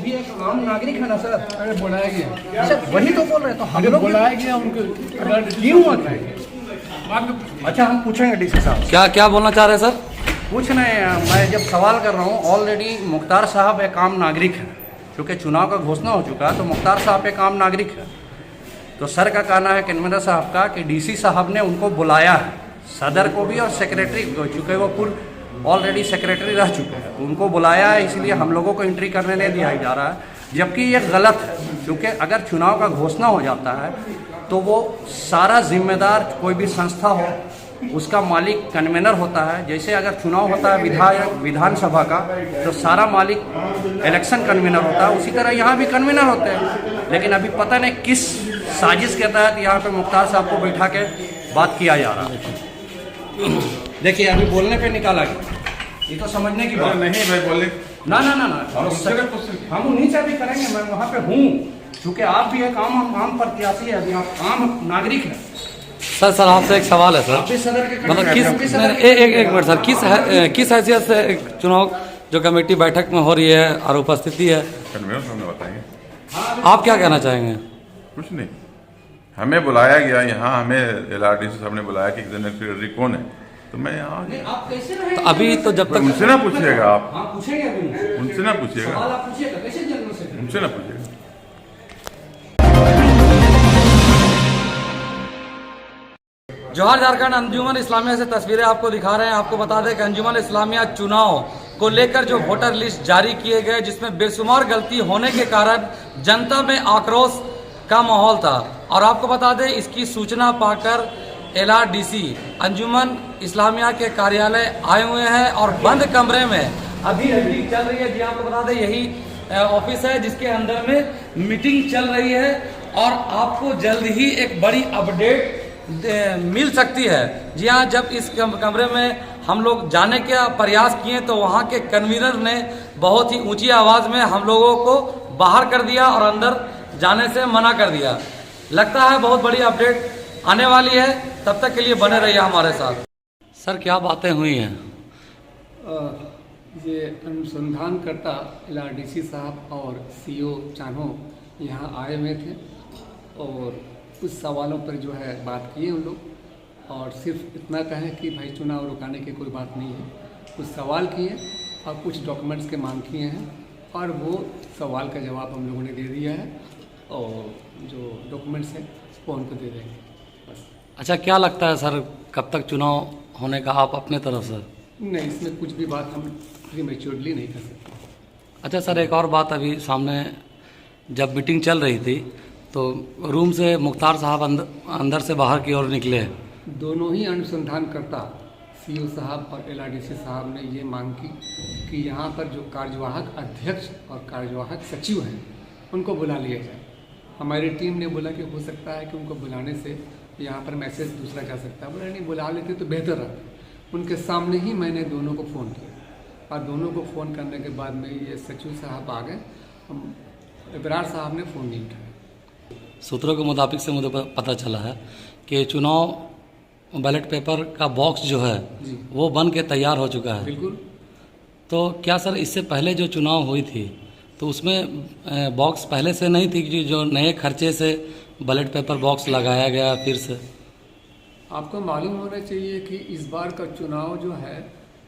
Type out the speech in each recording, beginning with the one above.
भी एक आम नागरिक है ना सर। अरे बुलाया गया। अच्छा वही तो बोल रहे हैं, तो हम लोग बुलाया गया उनको। क्यों मत है? अच्छा हम पूछेंगे डीसी साहब। क्या क्या बोलना चाह रहे हैं सर? कुछ नहीं, मैं जब सवाल कर रहा हूँ, ऑलरेडी मुख्तार साहब एक आम नागरिक है, क्योंकि चुनाव का घोषणा हो चुका है, तो मुख्तार साहब एक आम नागरिक है। तो सर का कहना है कन्वीनर साहब का कि डीसी साहब ने उनको बुलाया है, सदर को भी और सेक्रेटरी को, चूँकि वो पूर्व ऑलरेडी सेक्रेटरी रह चुके हैं, तो उनको बुलाया है, इसलिए हम लोगों को एंट्री करने नहीं दिया जा रहा है। जबकि ये गलत है, क्योंकि अगर चुनाव का घोषणा हो जाता है तो वो सारा जिम्मेदार, कोई भी संस्था हो उसका मालिक कन्वीनर होता है। जैसे अगर चुनाव होता है विधानसभा का, तो सारा मालिक इलेक्शन कन्वीनर होता है, उसी तरह यहाँ भी कन्वीनर होते हैं। लेकिन अभी पता नहीं किस साजिश के तहत यहाँ पे मुख्तार साहब को बैठा के बात किया जा रहा है। देखिए अभी बोलने पे निकाला गया, ये तो समझने की बात नहीं भाई बोले ना ना ना ना हम उन्हीं से भी करेंगे। मैं वहाँ पे हूँ, क्योंकि आप भी एक आम प्रत्याशी है, अभी आप आम नागरिक हैं। सर आपसे एक सवाल है सर, मतलब एक मिनट सर, किस हैसियत से चुनाव जो कमेटी बैठक में हो रही है और उपस्थिति है, कन्वीनर साहब ने बताएंगे। आप क्या कहना चाहेंगे? कुछ नहीं, हमें बुलाया गया यहाँ, हमें LRDC साहब ने बुलाया कि सेक्रेटरी कौन है, तो मैं यहाँ आप कैसे रहे? तो अभी तो जब तक उनसे ना पूछिएगा आप, हाँ पूछेंगे अभी, उनसे ना पूछिएगा, सवाल आप पूछिएगा कैसे जनरल सेक्रेटरी, उनसे ना पूछिएगा। जवाहर झारखंड अंजुमन इस्लामिया से तस्वीरें आपको दिखा रहे हैं। आपको बता दें कि अंजुमन इस्लामिया चुनाव को लेकर जो वोटर लिस्ट जारी किए गए, जिसमें बेशुमार गलती होने के कारण जनता में आक्रोश का माहौल था। और आपको बता दें इसकी सूचना पाकर LRDC अंजुमन इस्लामिया के कार्यालय आए हुए हैं और बंद कमरे में अभी मीटिंग चल रही है। जी आपको बता दें यही ऑफिस है जिसके अंदर में मीटिंग चल रही है और आपको जल्द ही एक बड़ी अपडेट मिल सकती है। जी हाँ, जब इस कमरे में हम लोग जाने का प्रयास किए तो वहाँ के कन्वीनर ने बहुत ही ऊंची आवाज़ में हम लोगों को बाहर कर दिया और अंदर जाने से मना कर दिया। लगता है बहुत बड़ी अपडेट आने वाली है, तब तक के लिए बने रहिए हमारे साथ। सर क्या बातें हुई हैं? ये अनुसंधानकर्ता LRDC साहब और CO चानो यहाँ आए हुए थे और कुछ सवालों पर जो है बात किए उन लोग, और सिर्फ इतना कहें कि भाई चुनाव रुकाने की कोई बात नहीं है। कुछ सवाल किए और कुछ डॉक्यूमेंट्स के मांग किए हैं और वो सवाल का जवाब हम लोगों ने दे दिया है और जो डॉक्यूमेंट्स हैं वो उनको दे देंगे बस। अच्छा, क्या लगता है सर कब तक चुनाव होने का आप अपने तरफ से? नहीं, इसमें कुछ भी बात हम प्रीमेच्योरली नहीं कर सकते। अच्छा सर, एक और बात, अभी सामने जब मीटिंग चल रही थी तो रूम से मुख्तार साहब अंदर से बाहर की ओर निकले। दोनों ही अनुसंधानकर्ता CO साहब और LRDC साहब ने ये मांग की कि यहाँ पर जो कार्यवाहक अध्यक्ष और कार्यवाहक सचिव हैं उनको बुला लिया जाए। हमारी टीम ने बोला कि हो सकता है कि उनको बुलाने से यहाँ पर मैसेज दूसरा जा सकता है। बोला नहीं, बुला लेते तो बेहतर रहता। उनके सामने ही मैंने दोनों को फ़ोन किया और दोनों को फ़ोन करने के बाद में ये सचिव साहब आ गए, इब्रार साहब ने फ़ोन नहीं उठाया। सूत्रों के मुताबिक से मुझे पता चला है कि चुनाव बैलेट पेपर का बॉक्स जो है वो बन के तैयार हो चुका है। बिल्कुल। तो क्या सर इससे पहले जो चुनाव हुई थी तो उसमें बॉक्स पहले से नहीं थी कि जो नए खर्चे से बैलेट पेपर बॉक्स लगाया गया फिर से? आपको मालूम होना चाहिए कि इस बार का चुनाव जो है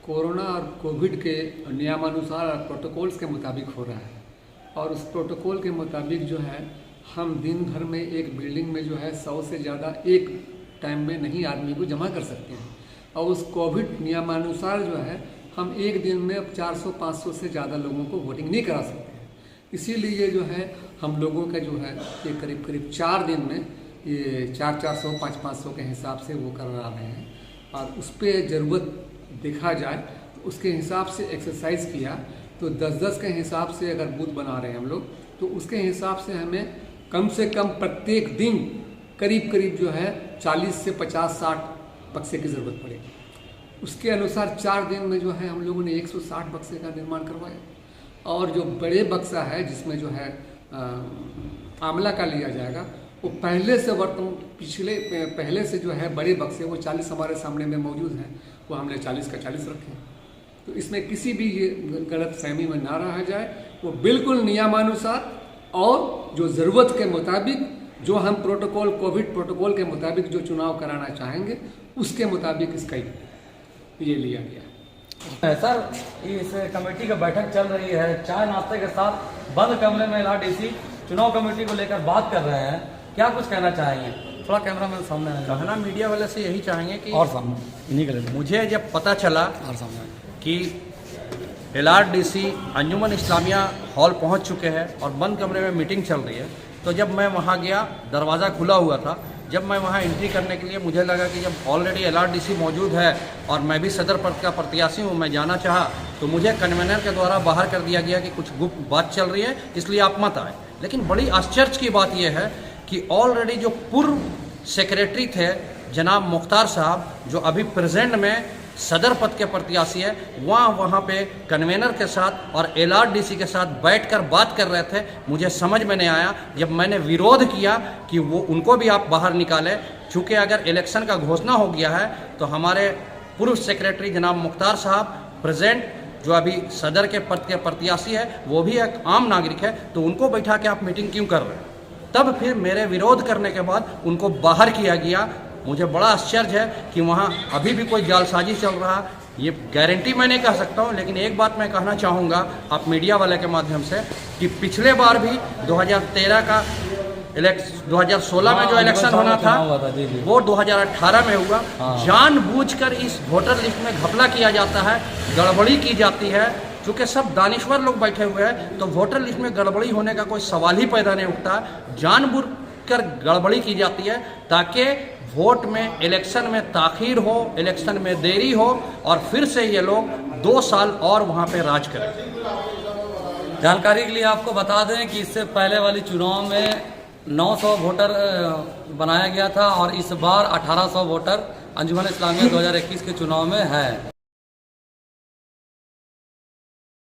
कोरोना और कोविड के नियमानुसार और प्रोटोकॉल्स के मुताबिक हो रहा है और उस प्रोटोकॉल के मुताबिक जो है हम दिन भर में एक बिल्डिंग में जो है 100 से ज़्यादा एक टाइम में नहीं आदमी को जमा कर सकते हैं और उस कोविड नियमानुसार जो है हम एक दिन में 400-500 से ज़्यादा लोगों को वोटिंग नहीं करा सकते हैं। इसीलिए जो है हम लोगों का जो है ये करीब करीब 4 दिन में ये 400, 500 के हिसाब से वो करा रहे हैं और उस पर ज़रूरत देखा जाए तो उसके हिसाब से एक्सरसाइज किया तो 10-10 के हिसाब से अगर बूथ बना रहे हैं हम लोग तो उसके हिसाब से हमें कम से कम प्रत्येक दिन करीब करीब जो है 40 से 50-60 बक्से की ज़रूरत पड़ेगी। उसके अनुसार 4 दिन में जो है हम लोगों ने 160 बक्से का निर्माण करवाया और जो बड़े बक्सा है जिसमें जो है आंवला का लिया जाएगा वो पहले से पहले से जो है बड़े बक्से वो 40 हमारे सामने में मौजूद हैं, वो हमने 40 का 40 रखे तो इसमें किसी भी ये गलत फहमी में ना रहा जाए। वो बिल्कुल नियमानुसार और जो ज़रूरत के मुताबिक, जो हम प्रोटोकॉल, कोविड प्रोटोकॉल के मुताबिक जो चुनाव कराना चाहेंगे, उसके मुताबिक इसका ये लिया गया। सर, इस कमेटी का बैठक चल रही है, चाय नाश्ते के साथ बंद कमरे में LRDC चुनाव कमेटी को लेकर बात कर रहे हैं, क्या कुछ कहना चाहेंगे? थोड़ा कैमरा मैन सामने आएगा। कहना मीडिया वाले से यही चाहेंगे कि और सामने इन्हीं के लिए मुझे जब पता चला और सामने कि LRDC अंजुमन इस्लामिया हॉल पहुंच चुके हैं और बंद कमरे में मीटिंग चल रही है, तो जब मैं वहां गया, दरवाज़ा खुला हुआ था। जब मैं वहां एंट्री करने के लिए, मुझे लगा कि जब ऑलरेडी LRDC मौजूद है और मैं भी सदर पद का प्रत्याशी हूं, मैं जाना चाहा तो मुझे कन्वेनर के द्वारा बाहर कर दिया गया कि कुछ गुप्त बात चल रही है, इसलिए आप मत आए। लेकिन बड़ी आश्चर्य की बात यह है कि ऑलरेडी जो पूर्व सेक्रेटरी थे जनाब मुख्तार साहब, जो अभी प्रेजेंट में सदर पद के प्रत्याशी है, वहाँ पे कन्वेनर के साथ और LRDC के साथ बैठकर बात कर रहे थे। मुझे समझ में नहीं आया। जब मैंने विरोध किया कि वो उनको भी आप बाहर निकालें, चूँकि अगर इलेक्शन का घोषणा हो गया है तो हमारे पूर्व सेक्रेटरी जनाब मुख्तार साहब प्रेजेंट, जो अभी सदर के पद के प्रत्याशी है, वो भी एक आम नागरिक है, तो उनको बैठा के आप मीटिंग क्यों कर रहे हैं? तब फिर मेरे विरोध करने के बाद उनको बाहर किया गया। मुझे बड़ा आश्चर्य है कि वहाँ अभी भी कोई जालसाजी चल रहा। ये गारंटी मैं नहीं कह सकता हूँ, लेकिन एक बात मैं कहना चाहूँगा आप मीडिया वाले के माध्यम से कि पिछले बार भी 2013 का 2016 में जो इलेक्शन होना था वो 2018 में हुआ। जानबूझकर इस वोटर लिस्ट में घपला किया जाता है, गड़बड़ी की जाती है। चूँकि सब दानिश्वर लोग बैठे हुए हैं तो वोटर लिस्ट में गड़बड़ी होने का कोई सवाल ही पैदा नहीं उठता। जानबूझकर गड़बड़ी की जाती है ताकि वोट में, इलेक्शन में ताख़ीर हो, इलेक्शन में देरी हो और फिर से ये लोग 2 साल और वहाँ पे राज करें। जानकारी के लिए आपको बता दें कि इससे पहले वाली चुनाव में 900 वोटर बनाया गया था और इस बार 1800 वोटर अंजुमन इस्लामिया 2021 के चुनाव में है।